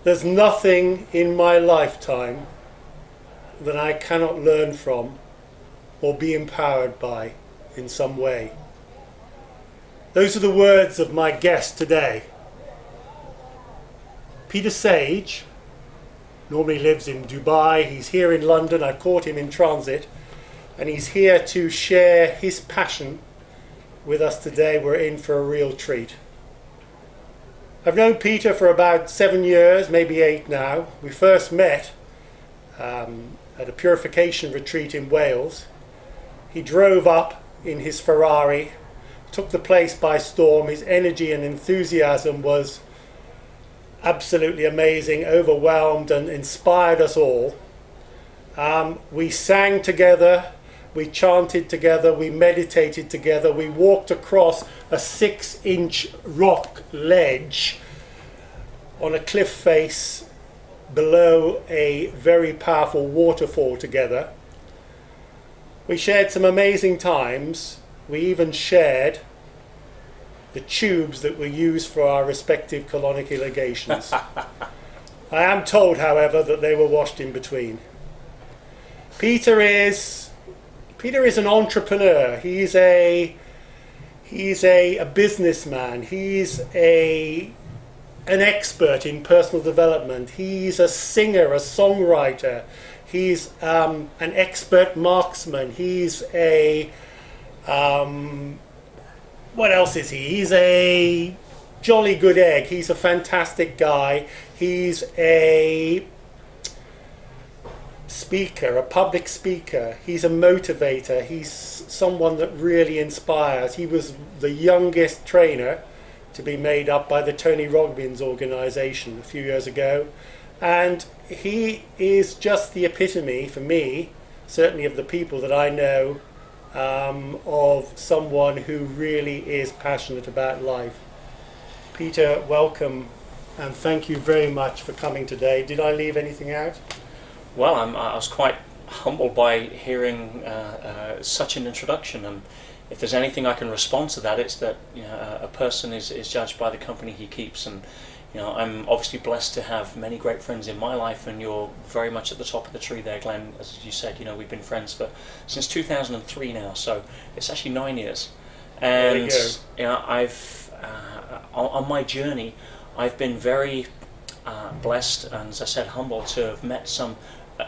There's nothing in my lifetime that I cannot learn from or be empowered by in some way. Those are the words of my guest today. Peter Sage normally lives in Dubai. He's here in London. I caught him in transit, and he's here to share his passion with us today. We're in for a real treat. I've known Peter for about 7 years, maybe 8 now. We first met at a purification retreat in Wales. He drove up in his Ferrari, took the place by storm. His energy and enthusiasm was absolutely amazing, overwhelmed and inspired us all. We sang together, we chanted together, we meditated together, we walked across a 6-inch rock ledge on a cliff face below a very powerful waterfall together. We shared some amazing times. We even shared the tubes that were used for our respective colonic irrigations. I am told, however, that they were washed in between. Peter is an entrepreneur. He's a businessman. He's an expert in personal development. He's a singer, a songwriter. He's an expert marksman. He's a what else is he? He's a jolly good egg. He's a fantastic guy. He's a speaker, a public speaker. He's a motivator. He's someone that really inspires. He was the youngest trainer to be made up by the Tony Robbins organization a few years ago, and he is just the epitome for me, certainly of the people that I know, of someone who really is passionate about life. Peter, welcome, and thank you very much for coming today. Did I leave anything out? Well, I was quite humbled by hearing such an introduction, and if there's anything I can respond to that, it's that a person is judged by the company he keeps, and I'm obviously blessed to have many great friends in my life, and you're very much at the top of the tree there, Glenn. As you said, we've been friends since 2003 now, so it's actually 9 years. And I've on my journey, I've been very blessed and, as I said, humbled to have met some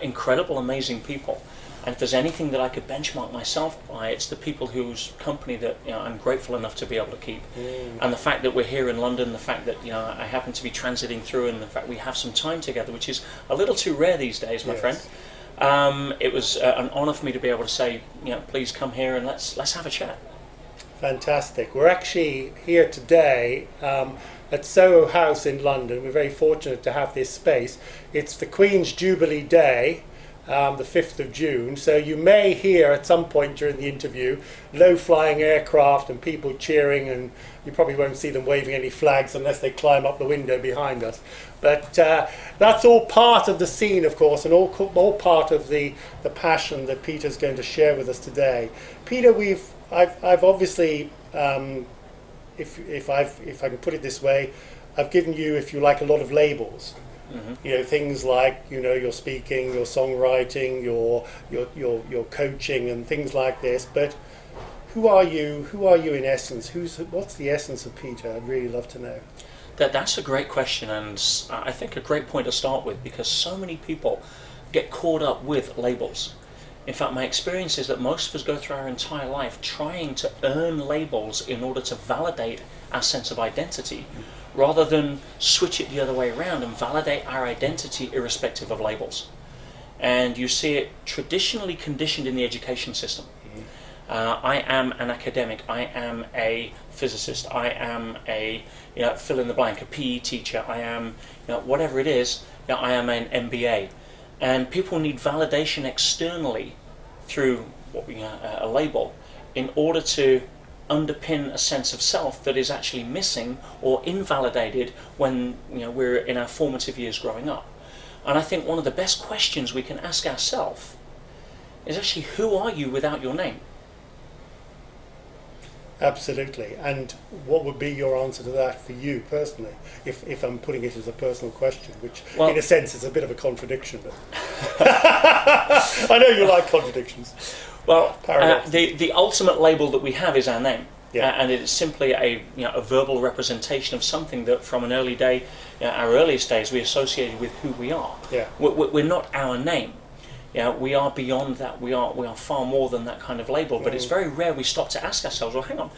incredible, amazing people. And if there's anything that I could benchmark myself by, it's the people whose company that I'm grateful enough to be able to keep. And the fact that we're here in London, the fact that I happen to be transiting through, and the fact we have some time together, which is a little too rare these days, my friend. It was an honour for me to be able to say, please come here and let's have a chat. Fantastic. We're actually here today at Soho House in London. We're very fortunate to have this space. It's the Queen's Jubilee Day, the 5th of June, so you may hear at some point during the interview low-flying aircraft and people cheering, and you probably won't see them waving any flags unless they climb up the window behind us. But that's all part of the scene, of course, and all part of the passion that Peter's going to share with us today. Peter, I've obviously, if I can put it this way, I've given you, if you like, a lot of labels. Things like your speaking, your songwriting, your coaching, and things like this. But who are you? Who are you in essence? What's the essence of Peter? I'd really love to know. That's a great question, and I think a great point to start with, because so many people get caught up with labels. In fact, my experience is that most of us go through our entire life trying to earn labels in order to validate our sense of identity, rather than switch it the other way around and validate our identity irrespective of labels. And you see it traditionally conditioned in the education system. I am an academic, I am a physicist, I am a fill in the blank, a PE teacher, I am whatever it is, I am an MBA. And people need validation externally through a label in order to underpin a sense of self that is actually missing or invalidated when we're in our formative years growing up. And I think one of the best questions we can ask ourselves is actually, who are you without your name? Absolutely. And what would be your answer to that for you personally, if I'm putting it as a personal question, which Well, in a sense is a bit of a contradiction. But I know you like contradictions. Well, Paradox. the ultimate label that we have is our name. Yeah. And it is simply a verbal representation of something that from an early day, our earliest days, we associated with who we are. Yeah. We're not our name. We are beyond that. We are far more than that kind of label. But it's very rare we stop to ask ourselves, well, hang on,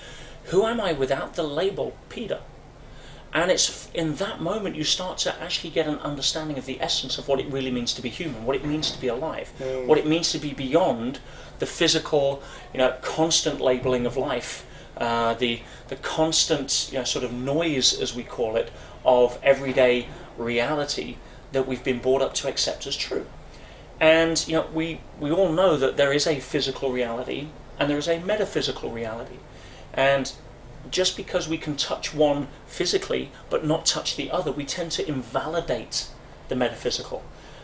who am I without the label Peter? And it's in that moment you start to actually get an understanding of the essence of what it really means to be human, what it means to be alive, what it means to be beyond the physical, constant labeling of life, the constant, sort of noise, as we call it, of everyday reality that we've been brought up to accept as true. And we all know that there is a physical reality and there is a metaphysical reality. And just because we can touch one physically but not touch the other, we tend to invalidate the metaphysical.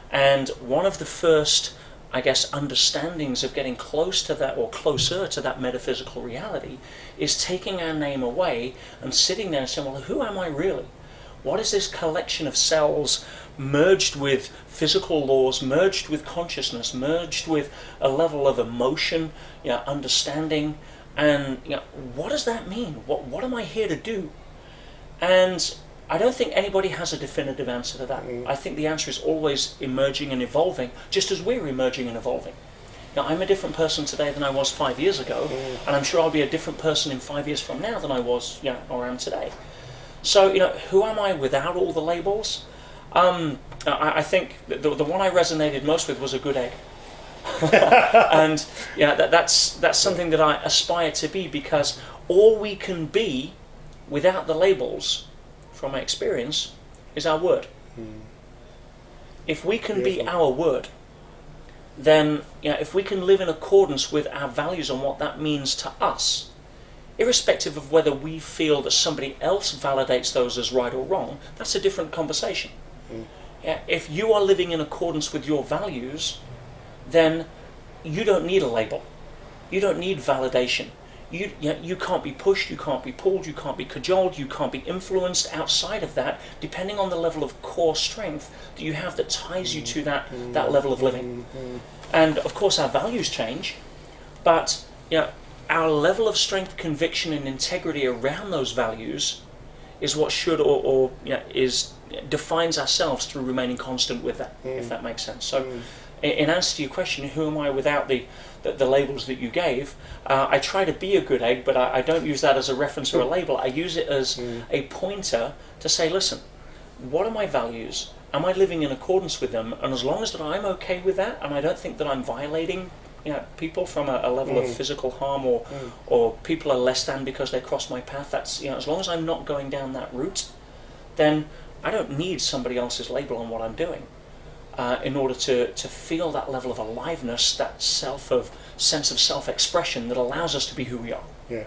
And one of the first, I guess, understandings of getting close to that or closer to that metaphysical reality is taking our name away and sitting there and saying, well, who am I really? What is this collection of cells merged with physical laws, merged with consciousness, merged with a level of emotion, understanding, and what does that mean? What am I here to do? And I don't think anybody has a definitive answer to that. I think the answer is always emerging and evolving, just as we're emerging and evolving. I'm a different person today than I was 5 years ago, and I'm sure I'll be a different person in 5 years from now than I was, or am today. So, who am I without all the labels? I think the one I resonated most with was a good egg. And that's something that I aspire to be, because all we can be without the labels, from my experience, is our word. If we can be our word, then if we can live in accordance with our values and what that means to us, irrespective of whether we feel that somebody else validates those as right or wrong, that's a different conversation. If you are living in accordance with your values, then you don't need a label. You don't need validation. You can't be pushed, you can't be pulled, you can't be cajoled, you can't be influenced outside of that, depending on the level of core strength that you have that ties you to that level of living. And of course our values change, but our level of strength, conviction, and integrity around those values is what should or defines ourselves through remaining constant with that, if that makes sense. So, in answer to your question, who am I without the labels that you gave? I try to be a good egg, but I don't use that as a reference or a label. I use it as a pointer to say, listen, what are my values? Am I living in accordance with them? And as long as that I'm okay with that, and I don't think that I'm violating people from a level of physical harm or people are less than because they cross my path, that's as long as I'm not going down that route, then I don't need somebody else's label on what I'm doing in order to feel that level of aliveness, that sense of self-expression that allows us to be who we are. Yeah.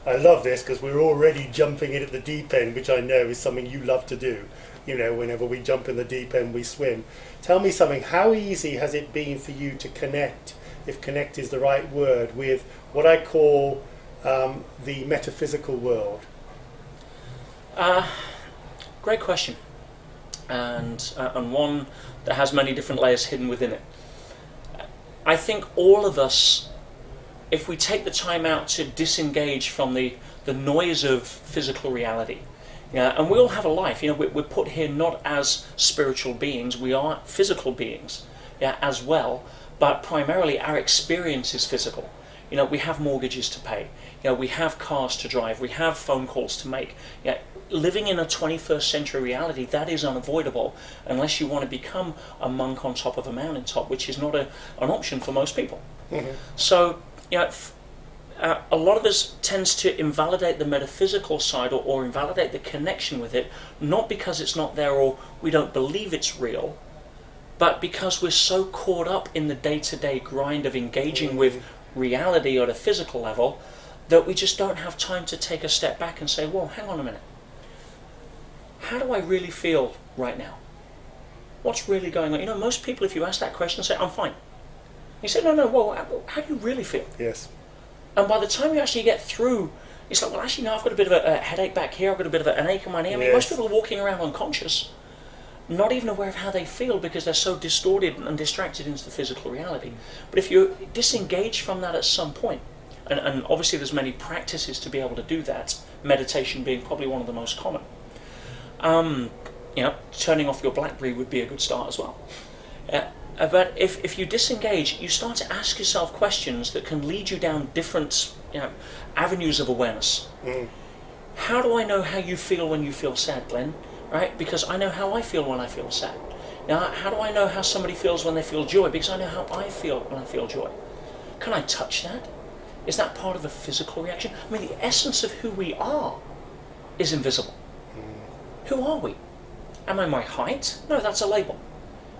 I love this because we're already jumping in at the deep end, which I know is something you love to do. Whenever we jump in the deep end, we swim. Tell me something, how easy has it been for you to connect, if connect is the right word, with what I call the metaphysical world? Great question, and one that has many different layers hidden within it. I think all of us, if we take the time out to disengage from the noise of physical reality, and we all have a life. We're put here not as spiritual beings, we are physical beings, as well. But primarily our experience is physical. We have mortgages to pay. We have cars to drive. We have phone calls to make. Living in a 21st century reality, that is unavoidable unless you want to become a monk on top of a mountaintop, which is not an option for most people. So, a lot of us tends to invalidate the metaphysical side or invalidate the connection with it, not because it's not there or we don't believe it's real, but because we're so caught up in the day-to-day grind of engaging with reality at a physical level that we just don't have time to take a step back and say, well, hang on a minute. How do I really feel right now? What's really going on? Most people, if you ask that question, say, I'm fine. You say, no, well, how do you really feel? Yes. And by the time you actually get through, it's like, well, actually, no, I've got a bit of a headache back here, I've got a bit of an ache in my knee. I mean, most people are walking around unconscious, not even aware of how they feel because they're so distorted and distracted into the physical reality. But if you disengage from that at some point, and obviously there's many practices to be able to do that, meditation being probably one of the most common. Turning off your BlackBerry would be a good start as well. But if you disengage, you start to ask yourself questions that can lead you down different avenues of awareness. How do I know how you feel when you feel sad, Glenn? Right? Because I know how I feel when I feel sad. Now, how do I know how somebody feels when they feel joy? Because I know how I feel when I feel joy. Can I touch that? Is that part of a physical reaction? I mean, the essence of who we are is invisible. Who are we? Am I my height? No, that's a label.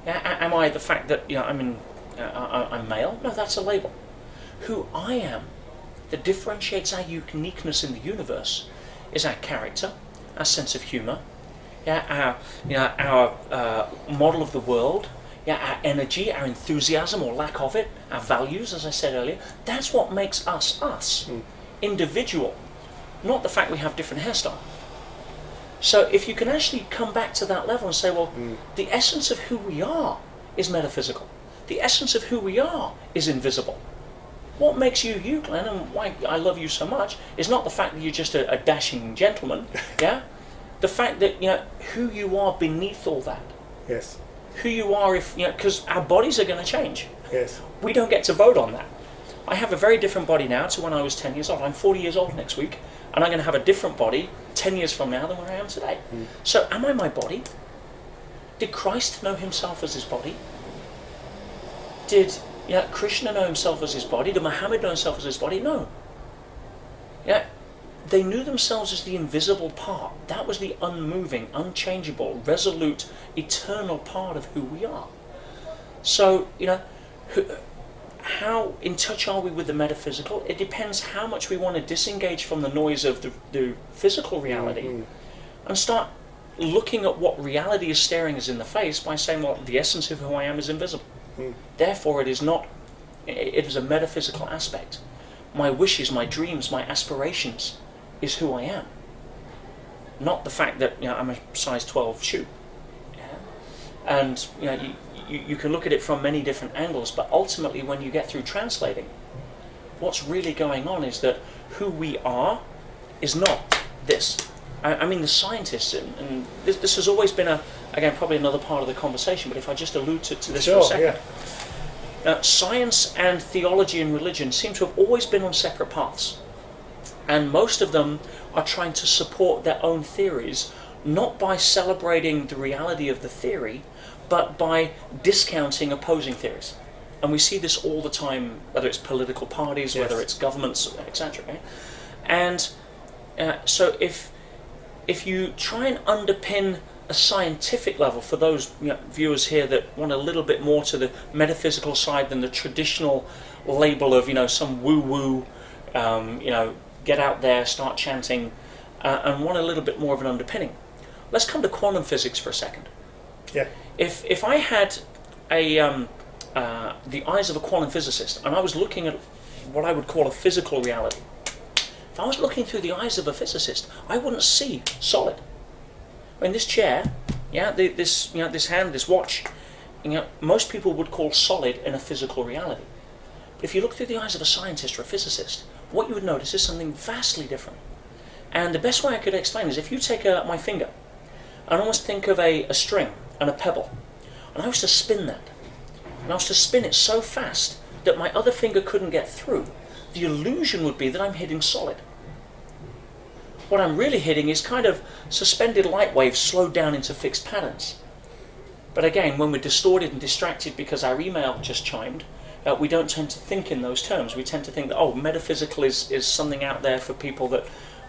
Am I the fact that I'm male? No, that's a label. Who I am that differentiates our uniqueness in the universe is our character, our sense of humour, our model of the world, our energy, our enthusiasm or lack of it, our values, as I said earlier. That's what makes us us, individual, not the fact we have different hairstyle. So if you can actually come back to that level and say, well, the essence of who we are is metaphysical. The essence of who we are is invisible. What makes you you, Glenn, and why I love you so much is not the fact that you're just a dashing gentleman, the fact that who you are beneath all that. Yes. Who you are, if because our bodies are going to change. Yes. We don't get to vote on that. I have a very different body now to when I was 10 years old. I'm 40 years old next week, and I'm going to have a different body 10 years from now than where I am today. So am I my body? Did Christ know himself as his body? Did Krishna know himself as his body? Did Muhammad know himself as his body? No. They knew themselves as the invisible part. That was the unmoving, unchangeable, resolute, eternal part of who we are. So, how in touch are we with the metaphysical? It depends how much we want to disengage from the noise of the physical reality and start looking at what reality is staring us in the face by saying, well, the essence of who I am is invisible. Therefore, it is a metaphysical aspect. My wishes, my dreams, my aspirations is who I am. Not the fact that I'm a size 12 shoe. And you can look at it from many different angles, but ultimately when you get through translating, what's really going on is that who we are is not this. I mean, the scientists, and this has always been again, probably another part of the conversation, but if I just allude to this for a second. Science and theology and religion seem to have always been on separate paths. And most of them are trying to support their own theories, not by celebrating the reality of the theory, but by discounting opposing theories. And we see this all the time, whether it's political parties, whether it's governments, etc. Okay? And so if you try and underpin a scientific level for those viewers here that want a little bit more to the metaphysical side than the traditional label of some woo-woo, get out there, start chanting, and want a little bit more of an underpinning. Let's come to quantum physics for a second. Yeah. If I had the eyes of a quantum physicist and I was looking at what I would call a physical reality, if I was looking through the eyes of a physicist, I wouldn't see solid. I mean, this chair, this hand, this watch, most people would call solid in a physical reality. But if you look through the eyes of a scientist or a physicist, what you would notice is something vastly different. And the best way I could explain is if you take my finger and almost think of a string and a pebble, and I was to spin that, and I was to spin it so fast that my other finger couldn't get through, the illusion would be that I'm hitting solid. What I'm really hitting is kind of suspended light waves slowed down into fixed patterns. But again, when we're distorted and distracted because our email just chimed, we don't tend to think in those terms. We tend to think that, metaphysical is something out there for people that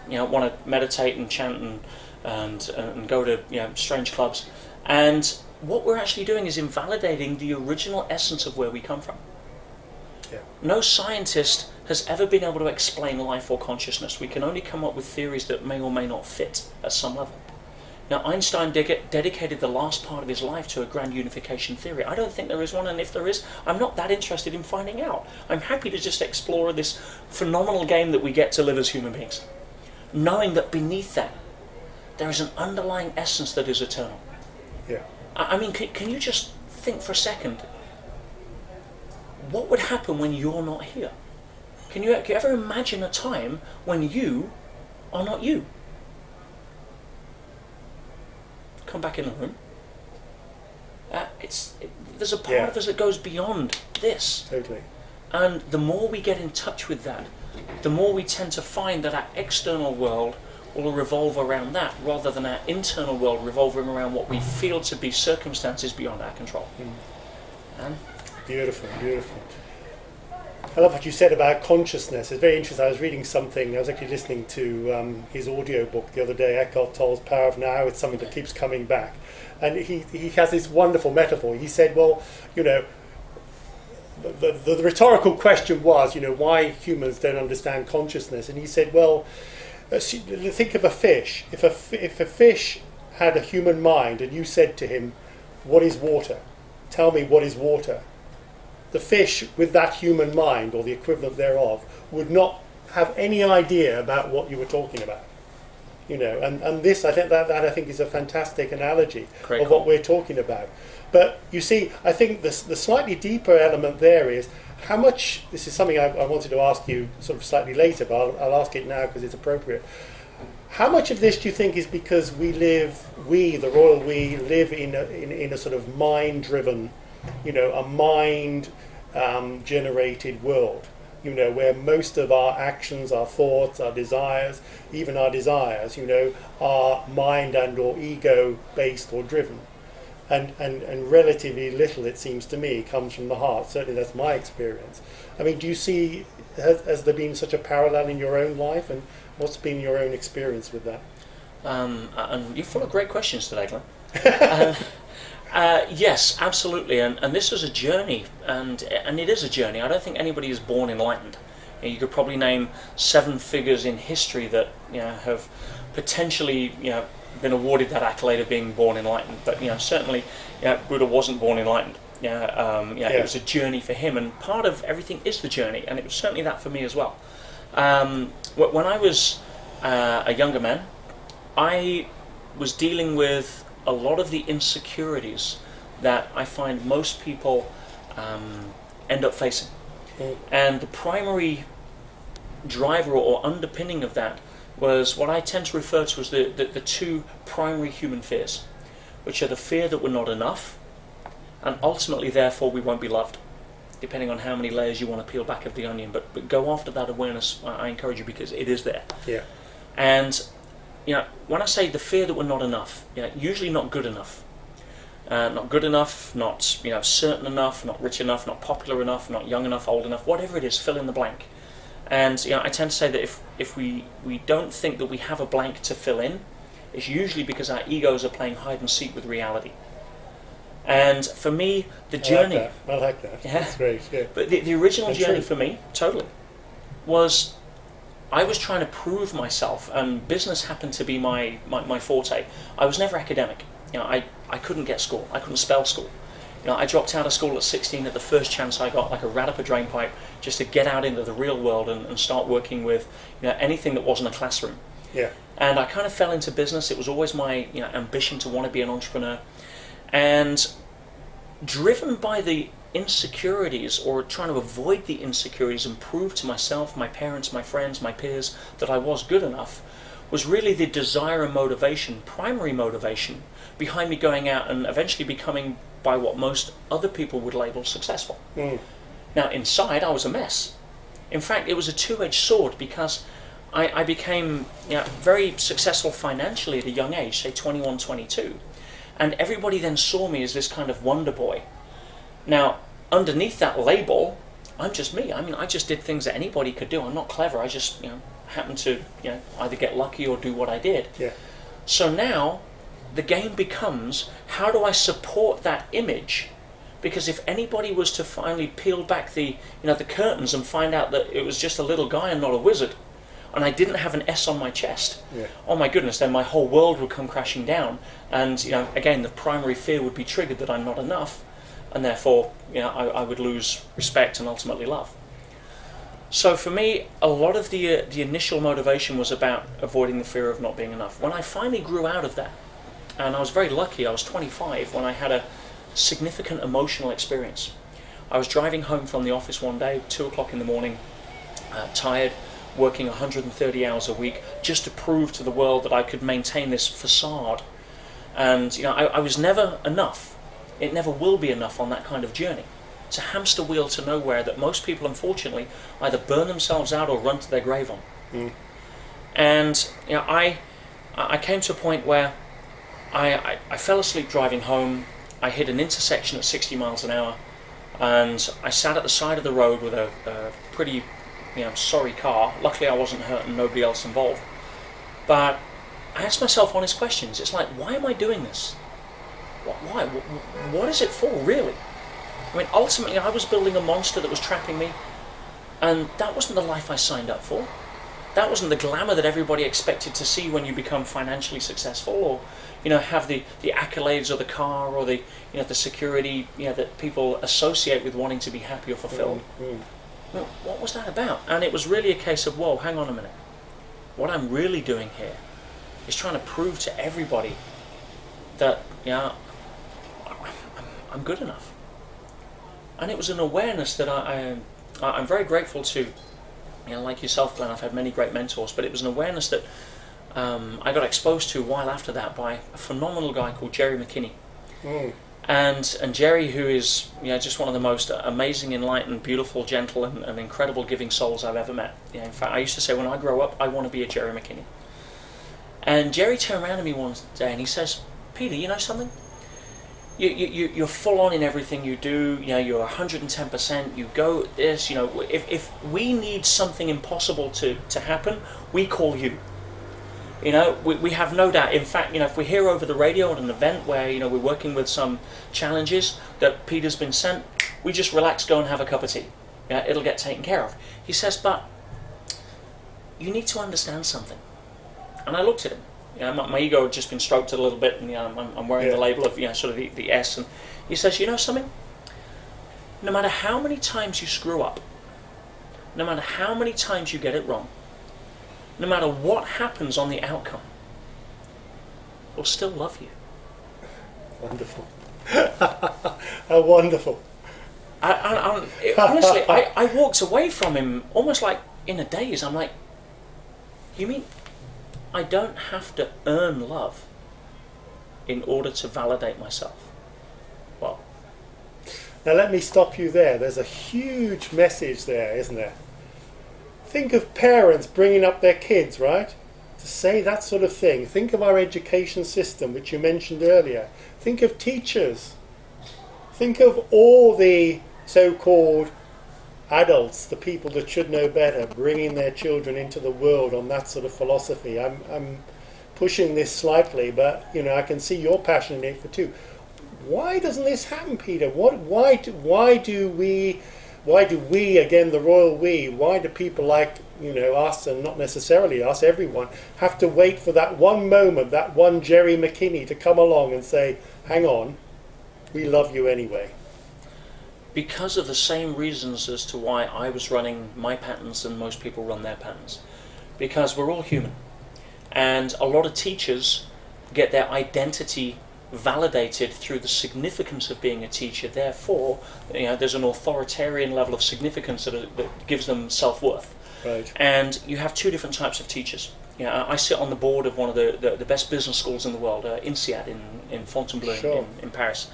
want to meditate and chant and go to strange clubs. And what we're actually doing is invalidating the original essence of where we come from. Yeah. No scientist has ever been able to explain life or consciousness. We can only come up with theories that may or may not fit at some level. Now, Einstein dedicated the last part of his life to a grand unification theory. I don't think there is one, and if there is, I'm not that interested in finding out. I'm happy to just explore this phenomenal game that we get to live as human beings, knowing that beneath that, there is an underlying essence that is eternal. Yeah. I mean, can you just think for a second, what would happen when you're not here? Can you ever imagine a time when you are not you? Come back in the room. There's a part of us that goes beyond this. Totally. And the more we get in touch with that, the more we tend to find that our external world will revolve around that, rather than our internal world revolving around what we feel to be circumstances beyond our control. And beautiful, beautiful. I love what you said about consciousness. It's very interesting. I was reading something, I was actually listening to his audio book the other day, Eckhart Tolle's Power of Now. It's something that keeps coming back. And he has this wonderful metaphor. He said, well, you know, the rhetorical question was, you know, why humans don't understand consciousness. And he said, well, think of a fish. If a fish had a human mind and you said to him, what is water? Tell me what is water. The fish with that human mind, or the equivalent thereof, would not have any idea about what you were talking about. You know, and this, I think that I think is a fantastic analogy of what we're talking about. But you see, I think the slightly deeper element there is how much. This is something I wanted to ask you sort of slightly later, but I'll ask it now because it's appropriate. How much of this do you think is because the royal we, live in a sort of mind-driven, you know, a mind-generated world, you know, where most of our actions, our thoughts, our desires, even our desires, you know, are mind and or ego-based or driven, and relatively little, it seems to me, comes from the heart. Certainly, that's my experience. I mean, do you see, has there been such a parallel in your own life, and what's been your own experience with that? And you're full of great questions today, Glenn. Yes, absolutely, and this is a journey, and it is a journey. I don't think anybody is born enlightened. You could probably name 7 figures in history that, you know, have potentially, you know, been awarded that accolade of being born enlightened. But, you know, certainly, you know, Buddha wasn't born enlightened. It was a journey for him, and part of everything is the journey, and it was certainly that for me as well. When I was a younger man, I was dealing with a lot of the insecurities that I find most people end up facing. And the primary driver or underpinning of that was what I tend to refer to as the 2 primary human fears, which are the fear that we're not enough, and ultimately, therefore, we won't be loved, depending on how many layers you want to peel back of the onion. But go after that awareness, I encourage you, because it is there. Yeah. And, you know, when I say the fear that we're not enough, you know, usually not good enough. Not good enough, not, you know, certain enough, not rich enough, not popular enough, not young enough, old enough, whatever it is, fill in the blank. And, you know, I tend to say that if we don't think that we have a blank to fill in, it's usually because our egos are playing hide and seek with reality. And for me, the journey... I like that. Yeah. That's great, yeah. But the original journey for me, totally, was I was trying to prove myself, and business happened to be my forte. I was never academic. You know, I couldn't get school. I couldn't spell school. You know, I dropped out of school at 16 at the first chance I got, like a rat up a drain pipe, just to get out into the real world and start working with, you know, anything that wasn't a classroom. Yeah. And I kind of fell into business. It was always my, you know, ambition to want to be an entrepreneur. And driven by the insecurities, or trying to avoid the insecurities and prove to myself, my parents, my friends, my peers that I was good enough, was really the desire and motivation, primary motivation, behind me going out and eventually becoming, by what most other people would label, successful. Now inside I was a mess. In fact, it was a two-edged sword, because I became, you know, very successful financially at a young age, say 21, 22. And everybody then saw me as this kind of wonder boy. Now, underneath that label, I'm just me. I mean, I just did things that anybody could do. I'm not clever. I just, you know, happened to, you know, either get lucky or do what I did. Yeah. So now, the game becomes, how do I support that image? Because if anybody was to finally peel back the, you know, the curtains and find out that it was just a little guy and not a wizard, and I didn't have an S on my chest, Yeah. oh my goodness, then my whole world would come crashing down. And again, the primary fear would be triggered that I'm not enough, and therefore I would lose respect and ultimately love. So for me, a lot of the initial motivation was about avoiding the fear of not being enough. When I finally grew out of that, and I was very lucky, I was 25 when I had a significant emotional experience. I was driving home from the office one day, 2 o'clock in the morning, tired, working 130 hours a week, just to prove to the world that I could maintain this facade. And I was never enough. It never will be enough on that kind of journey. It's a hamster wheel to nowhere that most people, unfortunately, either burn themselves out or run to their grave on. Mm. And I came to a point where I fell asleep driving home. I hit an intersection at 60 miles an hour, and I sat at the side of the road with a pretty sorry car. Luckily I wasn't hurt and nobody else involved. But I asked myself honest questions. It's like, why am I doing this? Why? What is it for, really? I mean, ultimately I was building a monster that was trapping me, and that wasn't the life I signed up for. That wasn't the glamour that everybody expected to see when you become financially successful, or have the accolades or the car or the the security that people associate with wanting to be happy or fulfilled. Well, what was that about? And it was really a case of, whoa, hang on a minute. What I'm really doing here is trying to prove to everybody that I'm good enough. And it was an awareness that I'm very grateful to. Like yourself, Glenn, I've had many great mentors, but it was an awareness that I got exposed to a while after that by a phenomenal guy called Jerry McKinney. Mm. And Jerry, who is just one of the most amazing, enlightened, beautiful, gentle, and incredible giving souls I've ever met. In fact, I used to say, when I grow up, I want to be a Jerry McKinney. And Jerry turned around to me one day and he says, Peter, you know something? You're full on in everything you do. You're 110%. You go this. If we need something impossible to happen, we call you. We have no doubt. In fact, if we hear over the radio at an event where we're working with some challenges that Peter's been sent, we just relax, go and have a cup of tea. It'll get taken care of. He says, but you need to understand something. And I looked at him. My ego had just been stroked a little bit, and I'm wearing the label of sort of the S. And he says, you know something? No matter how many times you screw up, no matter how many times you get it wrong, no matter what happens on the outcome, we'll still love you. Wonderful. How wonderful. Honestly, I walked away from him almost like in a daze. I'm like, you mean I don't have to earn love in order to validate myself? Well, now let me stop you there. There's a huge message there, isn't there? Think of parents bringing up their kids, right? To say that sort of thing. Think of our education system, which you mentioned earlier. Think of teachers. Think of all the so-called adults, the people that should know better, bringing their children into the world on that sort of philosophy. I'm pushing this slightly, but I can see you're passionate in it for too. Why doesn't this happen, Peter? Why do we, again, the royal we, why do people like us, and not necessarily us, everyone, have to wait for that one moment, that one Jerry McKinney to come along and say, hang on, we love you anyway? Because of the same reasons as to why I was running my patterns and most people run their patterns. Because we're all human. And a lot of teachers get their identity validated through the significance of being a teacher. Therefore, there's an authoritarian level of significance that gives them self-worth. Right. And you have two different types of teachers. I sit on the board of one of the best business schools in the world, INSEAD in Fontainebleau, sure, in Paris.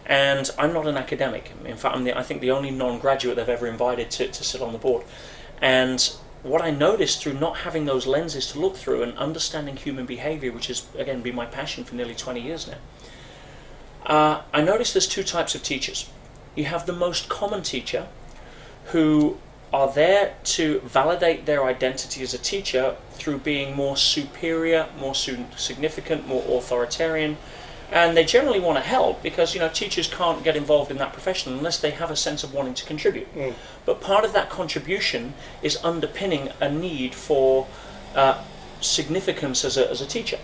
And I'm not an academic. In fact, I think the only non-graduate they've ever invited to sit on the board. And what I noticed through not having those lenses to look through and understanding human behavior, which has, again, been my passion for nearly 20 years now, I noticed there's two types of teachers. You have the most common teacher, who are there to validate their identity as a teacher through being more superior, more significant, more authoritarian, And they generally want to help because, teachers can't get involved in that profession unless they have a sense of wanting to contribute. But part of that contribution is underpinning a need for significance as a teacher.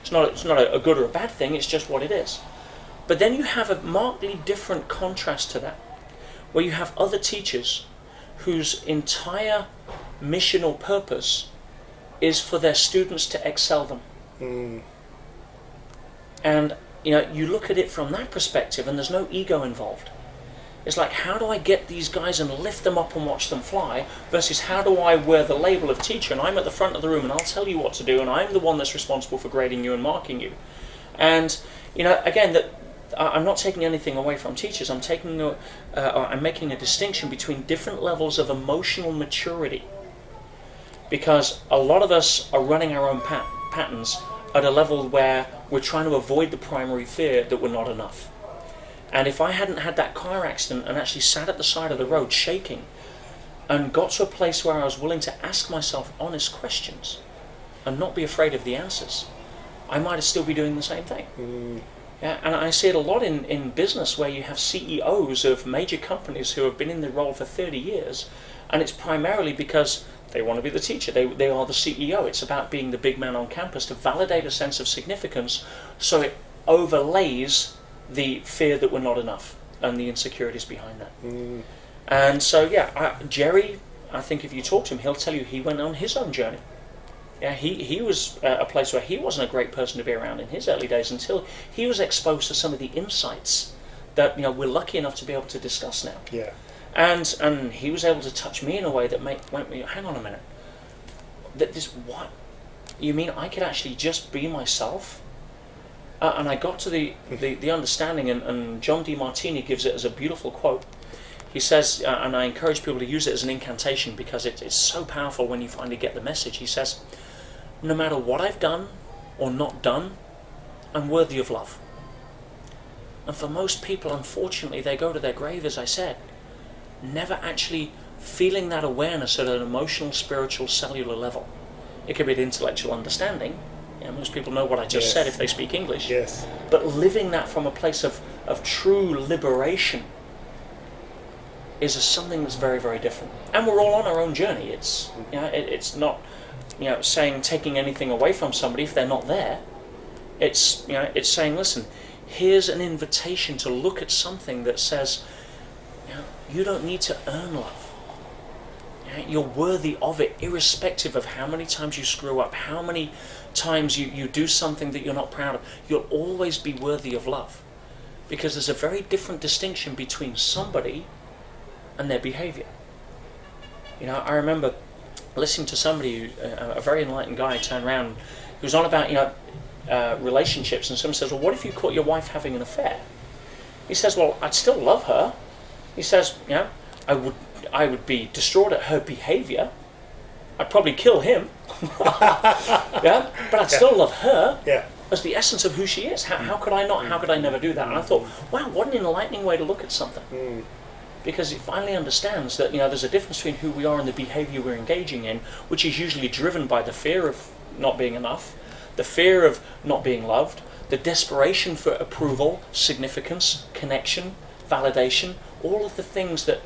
It's not a good or a bad thing, it's just what it is. But then you have a markedly different contrast to that, where you have other teachers whose entire mission or purpose is for their students to excel them. And you look at it from that perspective and there's no ego involved. It's like, how do I get these guys and lift them up and watch them fly, versus how do I wear the label of teacher and I'm at the front of the room and I'll tell you what to do and I'm the one that's responsible for grading you and marking you. And again, that I'm not taking anything away from teachers. I'm making a distinction between different levels of emotional maturity, because a lot of us are running our own patterns at a level where we're trying to avoid the primary fear that we're not enough. And if I hadn't had that car accident and actually sat at the side of the road shaking and got to a place where I was willing to ask myself honest questions and not be afraid of the answers, I might still be doing the same thing. Yeah, and I see it a lot in business, where you have CEOs of major companies who have been in the role for 30 years, and it's primarily because they want to be the teacher. They are the CEO. It's about being the big man on campus to validate a sense of significance, so it overlays the fear that we're not enough and the insecurities behind that. And so, Jerry, I think if you talk to him, he'll tell you he went on his own journey. Yeah, he was a place where he wasn't a great person to be around in his early days until he was exposed to some of the insights that we're lucky enough to be able to discuss now. Yeah. And he was able to touch me in a way that went me, hang on a minute, what? You mean I could actually just be myself? And I got to the understanding, and John Demartini gives it as a beautiful quote. He says, and I encourage people to use it as an incantation because it's so powerful when you finally get the message. He says, no matter what I've done or not done, I'm worthy of love. And for most people, unfortunately, they go to their grave, as I said, never actually feeling that awareness at an emotional, spiritual, cellular level. It could be an intellectual understanding. Most people know what I just said if they speak English. Yes. But living that from a place of true liberation is something that's very, very different. And we're all on our own journey. It's it's not saying taking anything away from somebody if they're not there. It's it's saying, listen, here's an invitation to look at something that says, you don't need to earn love. You're worthy of it, irrespective of how many times you screw up, how many times you do something that you're not proud of. You'll always be worthy of love, because there's a very different distinction between somebody and their behavior. I remember listening to somebody, a very enlightened guy, turn around, who was on about relationships, and someone says, well, what if you caught your wife having an affair? He says, well, I'd still love her. He says, I would be distraught at her behavior. I'd probably kill him. But I'd still love her as the essence of who she is. How could I not? How could I never do that? And I thought, wow, what an enlightening way to look at something. Because it finally understands that there's a difference between who we are and the behavior we're engaging in, which is usually driven by the fear of not being enough, the fear of not being loved, the desperation for approval, significance, connection, validation, all of the things that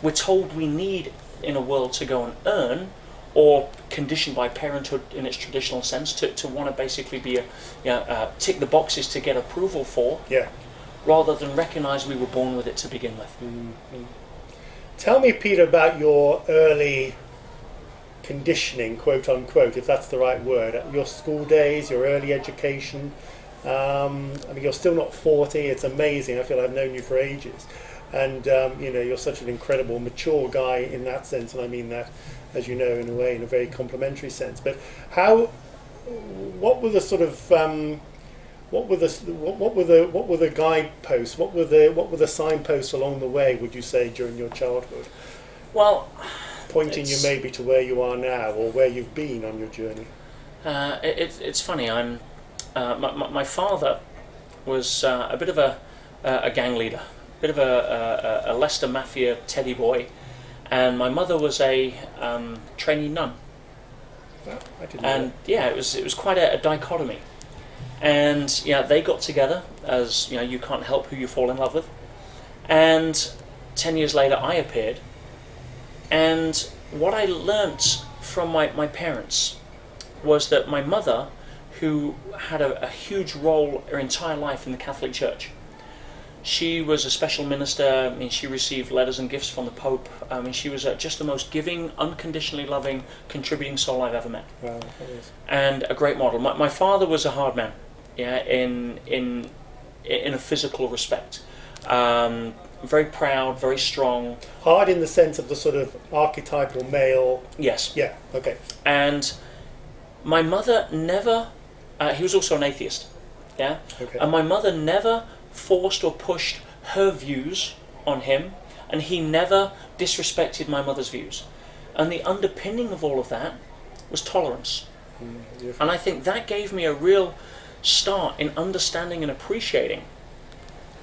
we're told we need in a world to go and earn, or conditioned by parenthood in its traditional sense to want to basically be tick the boxes to get approval for, rather than recognize we were born with it to begin with. Tell me, Peter, about your early conditioning, quote unquote, if that's the right word, your school days, your early education. You're still not 40. It's amazing. I feel I've known you for ages. And you're such an incredible, mature guy in that sense, and I mean that, as you know, in a way, in a very complimentary sense. But what were the sort of what were the guideposts? What were the signposts along the way, would you say, during your childhood? Well, pointing you maybe to where you are now, or where you've been on your journey. It's funny. My father was a bit of a gang leader. Bit of a Leicester Mafia teddy boy, and my mother was a trainee nun. Well, I didn't and know. it was quite a dichotomy. And they got together, as you can't help who you fall in love with. And 10 years later, I appeared. And what I learnt from my parents was that my mother, who had a huge role her entire life in the Catholic Church, she was a special minister. I mean, she received letters and gifts from the Pope. I mean, she was just the most giving, unconditionally loving, contributing soul I've ever met. Wow, that is. And a great model. My father was a hard man, in a physical respect. Very proud, very strong. Hard in the sense of the sort of archetypal male. Yes. Yeah. Okay. And my mother never. He was also an atheist. Yeah. Okay. And my mother never forced or pushed her views on him, and he never disrespected my mother's views. And the underpinning of all of that was tolerance. And I think that gave me a real start in understanding and appreciating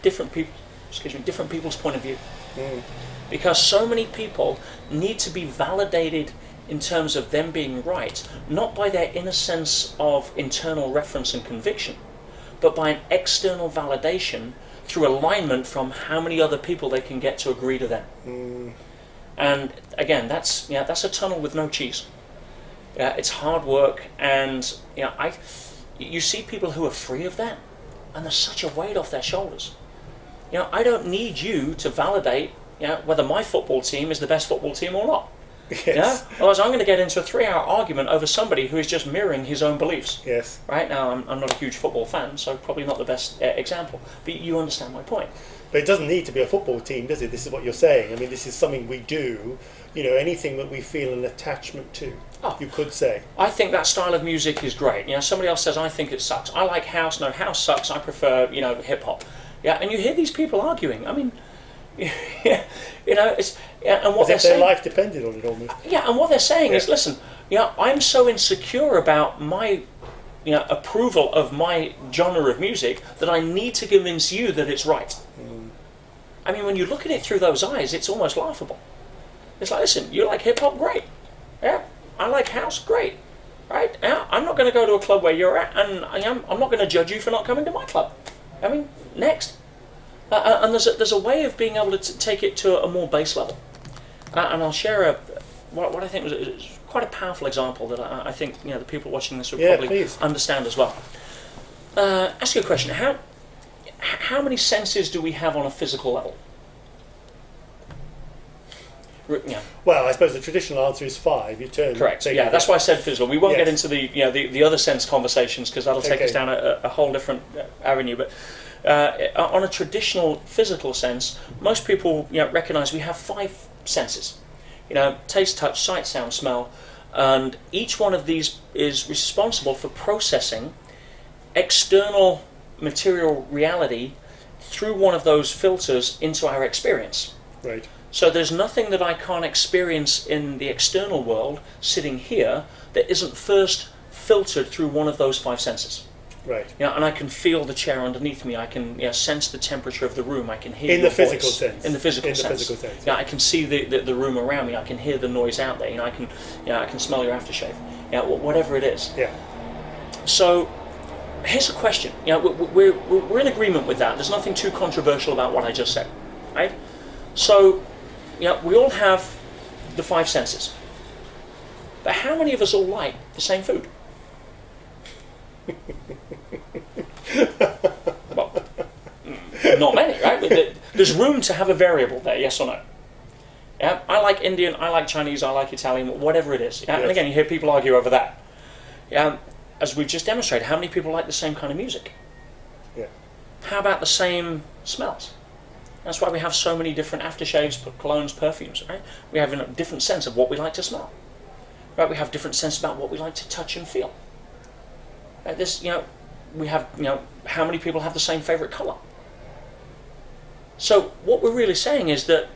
different people's point of view. Because so many people need to be validated in terms of them being right, not by their inner sense of internal reference and conviction, but by an external validation through alignment from how many other people they can get to agree to them. And again, that's a tunnel with no cheese. It's hard work, and you see people who are free of that, and there's such a weight off their shoulders. I don't need you to validate whether my football team is the best football team or not. Yes. Otherwise, I'm going to get into a 3-hour argument over somebody who is just mirroring his own beliefs. Yes. Right now, I'm not a huge football fan, so probably not the best example. But you understand my point. But it doesn't need to be a football team, does it? This is what you're saying. I mean, this is something we do. Anything that we feel an attachment to. You could say. I think that style of music is great. Somebody else says, I think it sucks. I like house. No, house sucks. I prefer, hip hop. And you hear these people arguing. I mean, it's and what they're saying. Their life depended on it almost. And what they're saying is, listen, I'm so insecure about my, approval of my genre of music that I need to convince you that it's right. I mean, when you look at it through those eyes, it's almost laughable. It's like, listen, you like hip hop, great. Yeah, I like house, great. Right? Yeah, I'm not going to go to a club where you're at, and I'm not going to judge you for not coming to my club. I mean, next. And there's a way of being able to take it to a more base level. And I'll share what I think was quite a powerful example that I think the people watching this will probably understand as well. Ask you a question. How many senses do we have on a physical level? Well, I suppose the traditional answer is 5. You turn. Correct. That's why I said physical. We won't get into the other sense conversations because that'll take us down a whole different avenue. But on a traditional physical sense, most people recognise we have 5 senses. Taste, touch, sight, sound, smell, and each one of these is responsible for processing external material reality through one of those filters into our experience. Right. So there's nothing that I can't experience in the external world sitting here that isn't first filtered through one of those 5 senses. Right. And I can feel the chair underneath me. I can sense the temperature of the room. I can hear in your the physical voice. sense. In the physical sense. I can see the room around me. I can hear the noise out there. I can smell your aftershave. Whatever it is. Yeah. So here's a question. We're in agreement with that. There's nothing too controversial about what I just said, right? So we all have the 5 senses. But how many of us all like the same food? Well, not many, right? There's room to have a variable there, yes or no? Yeah, I like Indian, I like Chinese, I like Italian, whatever it is. Yeah? Yes. And again, you hear people argue over that. As we've just demonstrated, how many people like the same kind of music? Yeah. How about the same smells? That's why we have so many different aftershaves, colognes, perfumes, right? We have a different sense of what we like to smell. Right? We have different sense about what we like to touch and feel. Right? We have, how many people have the same favorite color? So what we're really saying is that,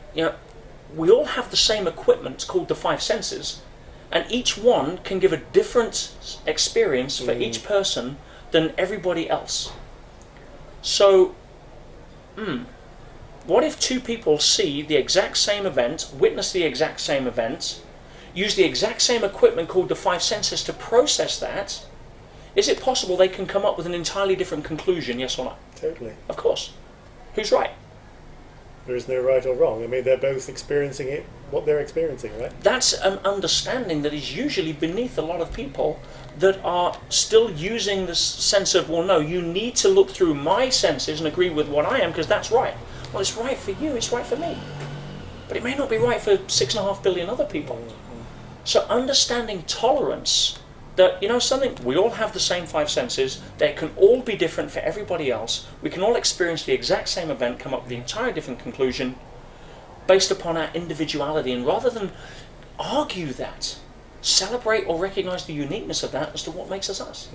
we all have the same equipment called the 5 senses, and each one can give a different experience for each person than everybody else. So, what if 2 people see the exact same event, witness the exact same event, use the exact same equipment called the 5 senses to process that, Is it possible they can come up with an entirely different conclusion, yes or no? Totally. Of course. Who's right? There is no right or wrong. I mean, they're both experiencing it, what they're experiencing, right? That's an understanding that is usually beneath a lot of people that are still using this sense of, well, no, you need to look through my senses and agree with what I am because that's right. Well, it's right for you, it's right for me. But it may not be right for 6.5 billion other people. So understanding tolerance, that, something, we all have the same 5 senses, they can all be different for everybody else, we can all experience the exact same event, come up with the entirely different conclusion based upon our individuality, and rather than argue that, celebrate or recognize the uniqueness of that as to what makes us us.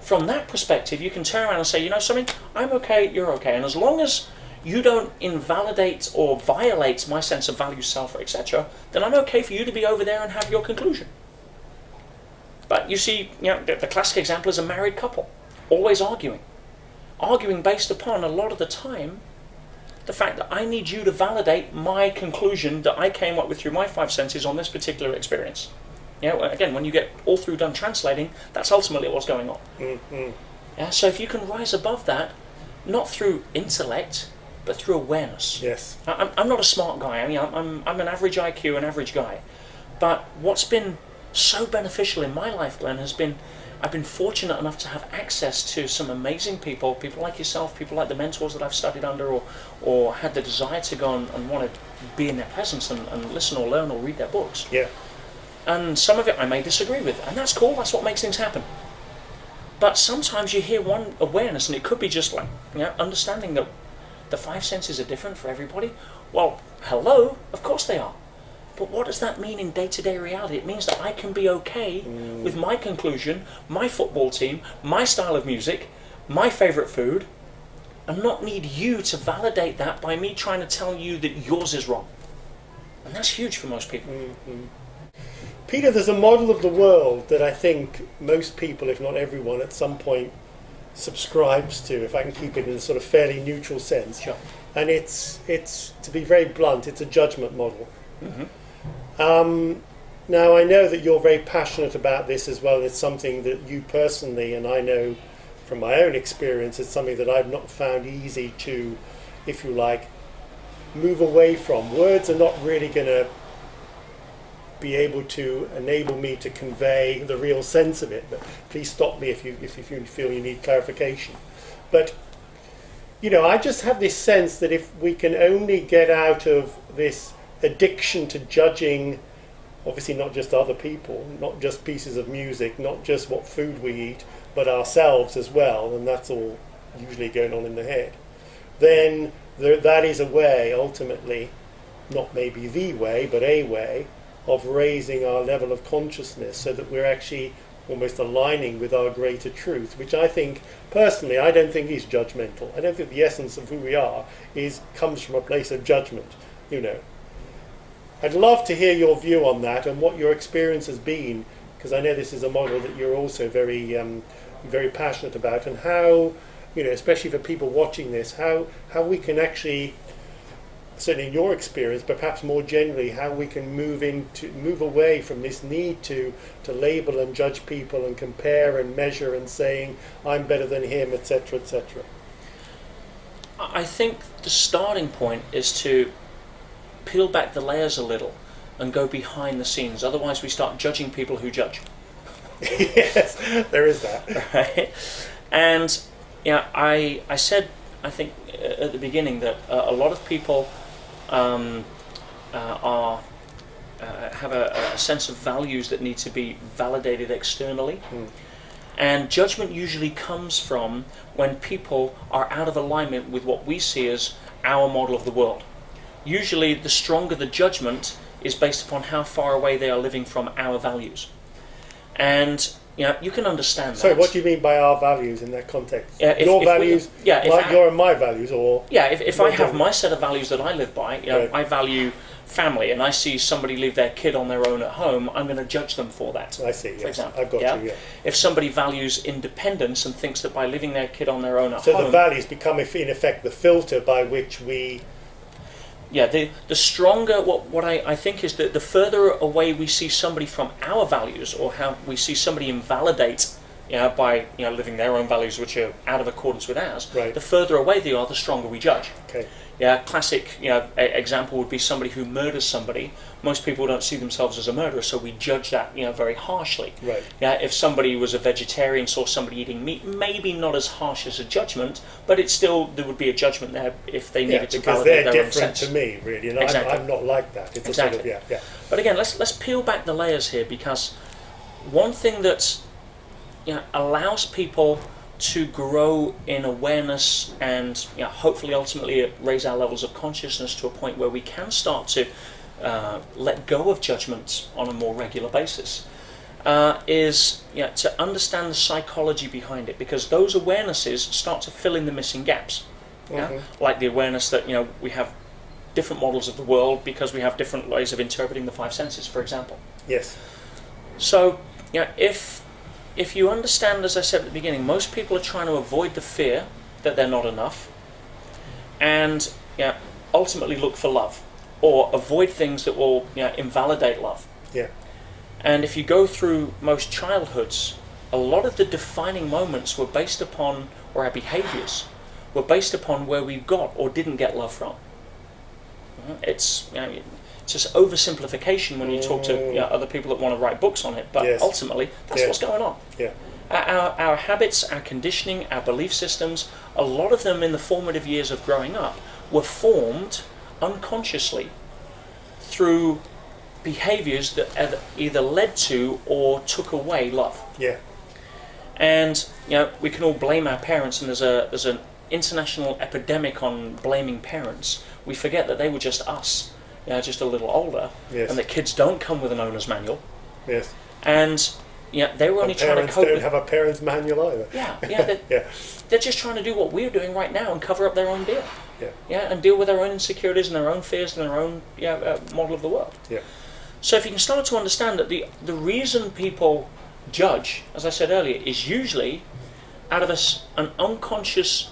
From that perspective, you can turn around and say, something, I'm okay, you're okay, and as long as you don't invalidate or violate my sense of value, self, etc., then I'm okay for you to be over there and have your conclusion. But you see, the classic example is a married couple, always arguing. Arguing based upon, a lot of the time, the fact that I need you to validate my conclusion that I came up with through my 5 senses on this particular experience. Again, when you get all through done translating, that's ultimately what's going on. Yeah, so if you can rise above that, not through intellect, but through awareness. Yes. I'm not a smart guy. I mean, I'm an average IQ, an average guy. But what's been so beneficial in my life, Glenn, has been I've been fortunate enough to have access to some amazing people like yourself, people like the mentors that I've studied under or had the desire to go and want to be in their presence and listen or learn or read their books. Yeah. And some of it I may disagree with, and that's cool, that's what makes things happen. But sometimes you hear one awareness, and it could be just like, understanding that the 5 senses are different for everybody. Well, hello, of course they are. But what does that mean in day-to-day reality? It means that I can be okay with my conclusion, my football team, my style of music, my favourite food, and not need you to validate that by me trying to tell you that yours is wrong. And that's huge for most people. Peter, there's a model of the world that I think most people, if not everyone, at some point subscribes to, if I can keep it in a sort of fairly neutral sense. Sure. And it's to be very blunt, it's a judgment model. Now, I know that you're very passionate about this as well. It's something that you personally, and I know from my own experience, it's something that I've not found easy to, if you like, move away from. Words are not really going to be able to enable me to convey the real sense of it. But please stop me if you feel you need clarification. But I just have this sense that if we can only get out of this addiction to judging, obviously not just other people, not just pieces of music, not just what food we eat, but ourselves as well, and that's all usually going on in the head, then that is a way, ultimately, not maybe the way, but a way of raising our level of consciousness so that we're actually almost aligning with our greater truth, which I think, personally, I don't think is judgmental. I don't think the essence of who we are comes from a place of judgment, I'd love to hear your view on that and what your experience has been, because I know this is a model that you're also very, very passionate about, and how, especially for people watching this, how we can actually, certainly in your experience, but perhaps more generally, how we can move away from this need to label and judge people and compare and measure and saying I'm better than him, etc., etc. I think the starting point is to peel back the layers a little and go behind the scenes. Otherwise, we start judging people who judge. Yes, there is that. Right? And I said, I think at the beginning that a lot of people have a sense of values that need to be validated externally. And judgment usually comes from when people are out of alignment with what we see as our model of the world. Usually the stronger the judgment is based upon how far away they are living from our values. And you can understand that. Sorry, what do you mean by our values in that context? Your values, your and my values, or... Yeah, if I have my set of values that I live by, right. I value family, and I see somebody leave their kid on their own at home, I'm going to judge them for that. I see, yes. For example. I've got you, yeah. If somebody values independence and thinks that by leaving their kid on their own at home... So the values become, in effect, the filter by which we... Yeah, the stronger, what I think is that the further away we see somebody from our values, or how we see somebody invalidate by living their own values which are out of accordance with ours, Right. the further away they are, the stronger we judge. Okay. Classic example would be somebody who murders somebody. Most people don't see themselves as a murderer, so we judge that very harshly. Right. If somebody was a vegetarian, saw somebody eating meat, maybe not as harsh as a judgment, but there would be a judgment there if they needed to validate their own sense. Because they're different to me, really, and Exactly. I'm not like that. It's Exactly. a sort of, But again, let's peel back the layers here, because one thing that allows people to grow in awareness and hopefully ultimately raise our levels of consciousness to a point where we can start to let go of judgments on a more regular basis, is to understand the psychology behind it, because those awarenesses start to fill in the missing gaps. Like the awareness that we have different models of the world because we have different ways of interpreting the five senses, for example. Yes. So if you understand, as I said at the beginning, most people are trying to avoid the fear that they're not enough, and ultimately look for love, or avoid things that will invalidate love. Yeah. And if you go through most childhoods, a lot of the defining moments were based upon, or our behaviours were based upon where we got or didn't get love from. It's just oversimplification when you talk to other people that want to write books on it, but Yes. ultimately that's what's going on. Yeah. Our habits, our conditioning, our belief systems, a lot of them in the formative years of growing up were formed unconsciously through behaviours that either led to or took away love. Yeah. And we can all blame our parents, and there's an international epidemic on blaming parents. We forget that they were just us, just a little older, Yes. and that kids don't come with an owner's manual. Yes. And they were only trying to cope don't with... have a parent's manual either. They're just trying to do what we're doing right now and cover up their own deal. And deal with their own insecurities and their own fears and their own model of the world. Yeah. So if you can start to understand that the reason people judge, as I said earlier, is usually out of an unconscious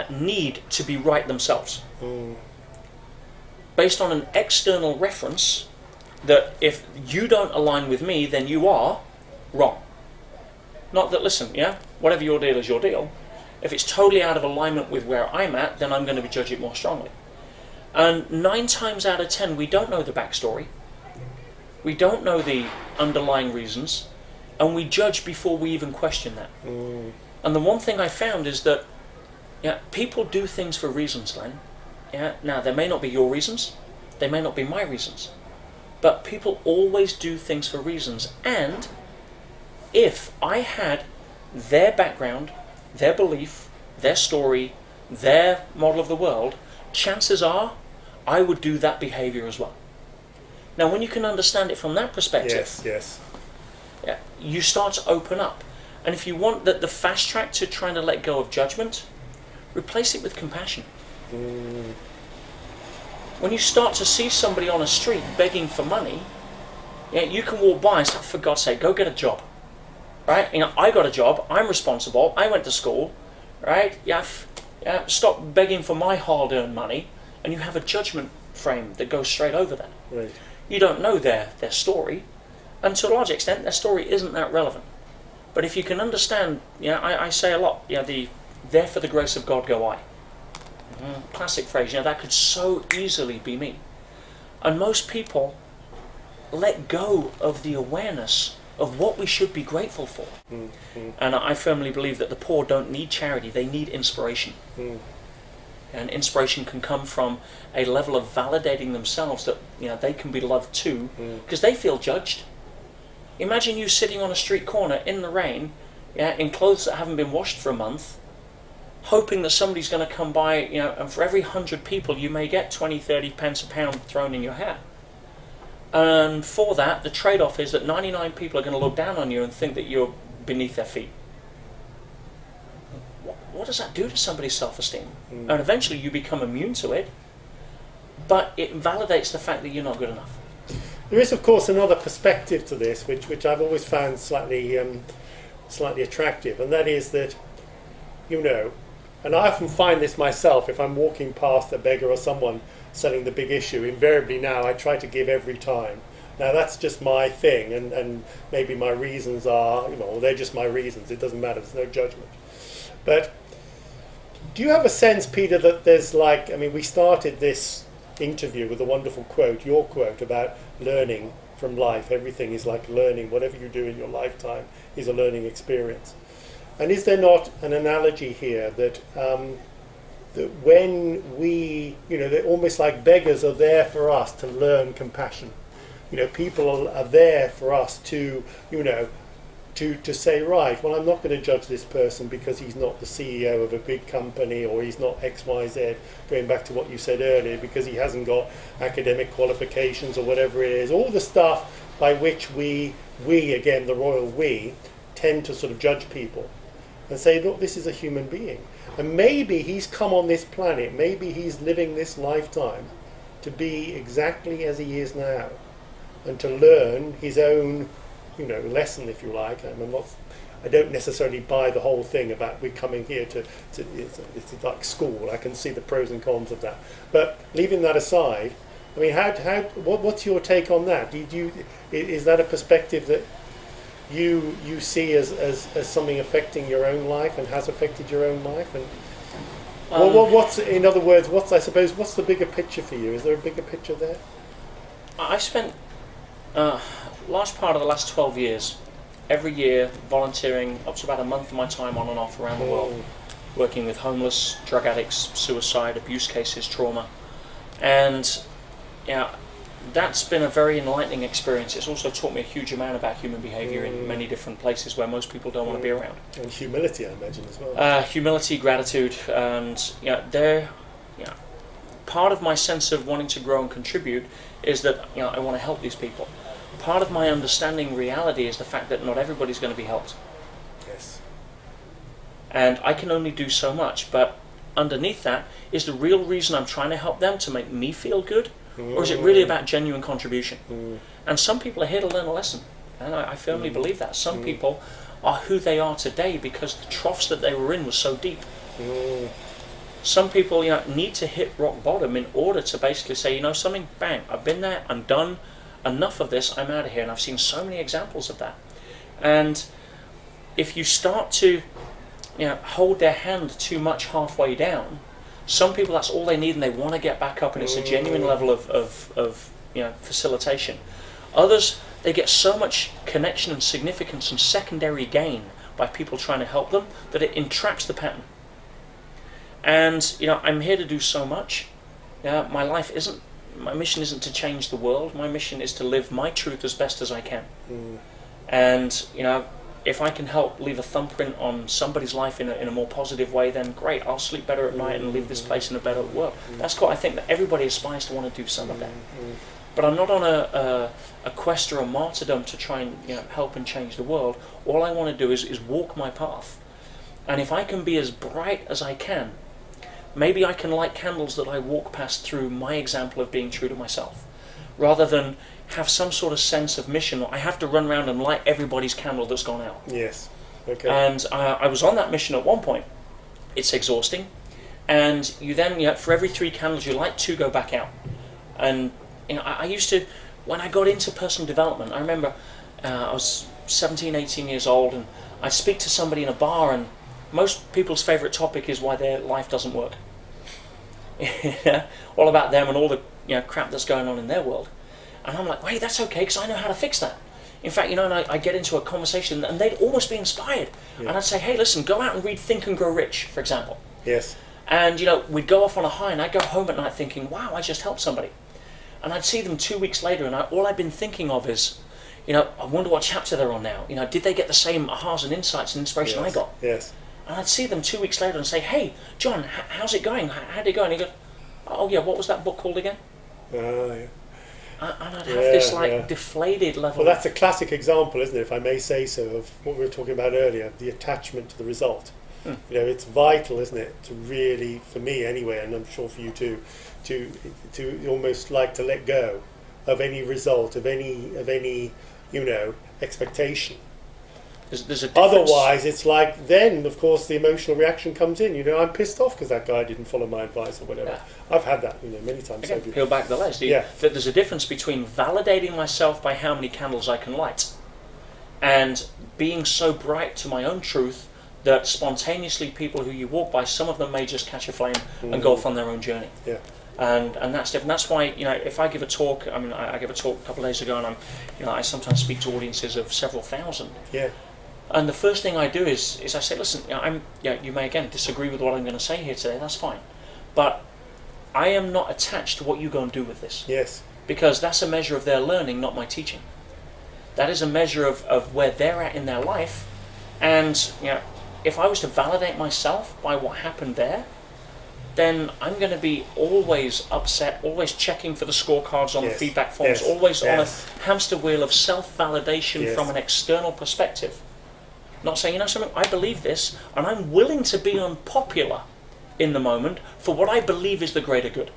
need to be right themselves. Based on an external reference that if you don't align with me, then you are wrong. Not that, listen, whatever your deal is your deal. If it's totally out of alignment with where I'm at, then I'm going to judge it more strongly. And 9 times out of 10, we don't know the backstory. We don't know the underlying reasons, and we judge before we even question that. And the one thing I found is that people do things for reasons, Glenn. Now, they may not be your reasons, they may not be my reasons, but people always do things for reasons. And if I had their background, their belief, their story, their model of the world, chances are I would do that behaviour as well. Now, when you can understand it from that perspective, you start to open up. And if you want the fast track to trying to let go of judgment, replace it with compassion. When you start to see somebody on a street begging for money, you can walk by and say, for God's sake, go get a job. Right? I got a job, I'm responsible, I went to school, right? Stop begging for my hard-earned money, and you have a judgment frame that goes straight over that. Right. You don't know their story, and to a large extent, their story isn't that relevant. But if you can understand, I say a lot, there for the grace of God go I. Classic phrase, that could so easily be me. And most people let go of the awareness of what we should be grateful for. And I firmly believe that the poor don't need charity, they need inspiration. And inspiration can come from a level of validating themselves that they can be loved too, because they feel judged. Imagine you sitting on a street corner in the rain, in clothes that haven't been washed for a month, hoping that somebody's going to come by, and for every 100 people you may get 20, 30 pence a pound thrown in your hat. And for that, the trade-off is that 99 people are going to look down on you and think that you're beneath their feet. What does that do to somebody's self-esteem? And eventually you become immune to it, but it validates the fact that you're not good enough. There is, of course, another perspective to this, which I've always found slightly attractive, and that is that, and I often find this myself if I'm walking past a beggar or someone selling the big issue. Invariably now I try to give every time. Now that's just my thing, and maybe my reasons are, they're just my reasons. It doesn't matter. There's no judgment. But do you have a sense, Peter, that there's we started this interview with a wonderful quote, your quote about learning from life. Everything is like learning. Whatever you do in your lifetime is a learning experience. And is there not an analogy here that that when we, they're almost like beggars are there for us to learn compassion. People are there for us to, to say, right, well, I'm not going to judge this person because he's not the CEO of a big company, or he's not X, Y, Z, going back to what you said earlier, because he hasn't got academic qualifications or whatever it is. All the stuff by which we again, the royal we, tend to sort of judge people and say, look, this is a human being. And maybe he's come on this planet, maybe he's living this lifetime to be exactly as he is now, and to learn his own, lesson, if you like. I don't necessarily buy the whole thing about we're coming here to it's like school. I can see the pros and cons of that. But leaving that aside, what's your take on that? Is that a perspective that you see as something affecting your own life and has affected your own life? And what's, in other words, what's the bigger picture for you? Is there a bigger picture there? I spent large part of the last 12 years, every year, volunteering up to about a month of my time on and off around the world, working with homeless, drug addicts, suicide, abuse cases, trauma. And that's been a very enlightening experience. It's also taught me a huge amount about human behavior in many different places where most people don't want to be around. And humility, I imagine, as well. Humility, gratitude, and they're part of my sense of wanting to grow and contribute is that I want to help these people. Part of my understanding reality is the fact that not everybody's going to be helped. Yes. And I can only do so much, but underneath that is the real reason I'm trying to help them to make me feel good, or is it really about genuine contribution? And some people are here to learn a lesson, and I firmly believe that. Some people are who they are today because the troughs that they were in were so deep. Some people need to hit rock bottom in order to basically say, something, bang, I've been there, I'm done, enough of this, I'm out of here. And I've seen so many examples of that. And if you start to hold their hand too much halfway down, some people, that's all they need, and they want to get back up, and it's a genuine level of facilitation. Others, they get so much connection and significance and secondary gain by people trying to help them that it entraps the pattern. And I'm here to do so much. My mission isn't to change the world. My mission is to live my truth as best as I can. And if I can help leave a thumbprint on somebody's life in a more positive way, then great. I'll sleep better at night and leave this place in a better world. That's cool. I think that everybody aspires to want to do some of that. But I'm not on a quest or a martyrdom to try and help and change the world. All I want to do is walk my path. And if I can be as bright as I can, maybe I can light candles that I walk past through my example of being true to myself, rather than have some sort of sense of mission. I have to run around and light everybody's candle that's gone out. Yes. Okay. And I was on that mission at one point. It's exhausting. And you then, for every 3 candles you light, 2 go back out. And I used to, when I got into personal development, I remember I was 17, 18 years old, and I'd speak to somebody in a bar, and most people's favourite topic is why their life doesn't work. All about them and all the crap that's going on in their world. And I'm like, wait, that's okay, because I know how to fix that. In fact, and I get into a conversation, and they'd almost be inspired. Yeah. And I'd say, hey, listen, go out and read Think and Grow Rich, for example. Yes. And, we'd go off on a high, and I'd go home at night thinking, wow, I just helped somebody. And I'd see them 2 weeks later, and all I'd been thinking of is, I wonder what chapter they're on now. Did they get the same ahas and insights and inspiration I got? Yes. And I'd see them 2 weeks later and say, hey, John, how's it going? How'd it go? And he'd go, oh, yeah, what was that book called again? Yeah. And I'd have this deflated level. Well, that's a classic example, isn't it, if I may say so, of what we were talking about earlier, the attachment to the result. It's vital, isn't it, to really, for me anyway, and I'm sure for you too, to almost like to let go of any result, of any expectation. There's a difference. Otherwise, it's like then, of course, the emotional reaction comes in. You know, I'm pissed off because that guy didn't follow my advice or whatever. Yeah. I've had that, you know, many times. Again, peel back the layers. There's a difference between validating myself by how many candles I can light, and being so bright to my own truth that spontaneously people who you walk by, some of them may just catch a flame and go off on their own journey. Yeah. And that's different. That's why, you know, if I give a talk, I mean, I gave a talk a couple of days ago, and I sometimes speak to audiences of several thousand. Yeah. And the first thing I do is I say, listen, you may again disagree with what I'm going to say here today. That's fine, but I am not attached to what you go and do with this. Yes. Because that's a measure of their learning, not my teaching. That is a measure of where they're at in their life, and if I was to validate myself by what happened there, then I'm going to be always upset, always checking for the scorecards on the feedback forms, always on a hamster wheel of self-validation from an external perspective. Not saying, something, I believe this, and I'm willing to be unpopular in the moment for what I believe is the greater good.